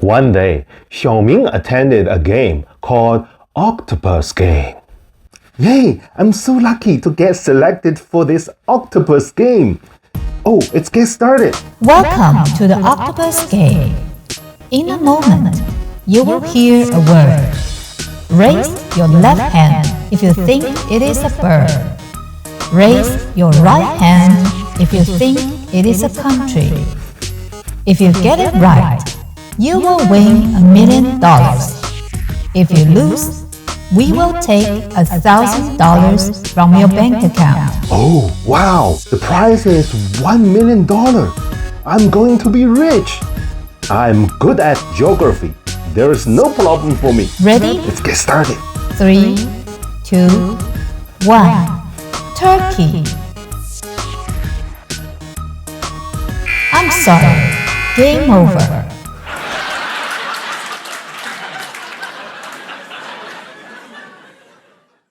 One day, Xiaoming attended a game called Octopus Game. Yay! I'm so lucky to get selected for this octopus game. Oh, let's get started. Welcome to the Octopus Game. In a moment, you will hear a word. Raise your left hand if you think it is a bird. Raise your right hand if you think it is a country. If you get it right, you will win $1 million. If you lose, we will take $1,000 from your bank account. Oh, wow! The prize is $1 million. I'm going to be rich. I'm good at geography. There is no problem for me. Ready? Let's get started. 3, 2, 1. Turkey. I'm sorry. Game over.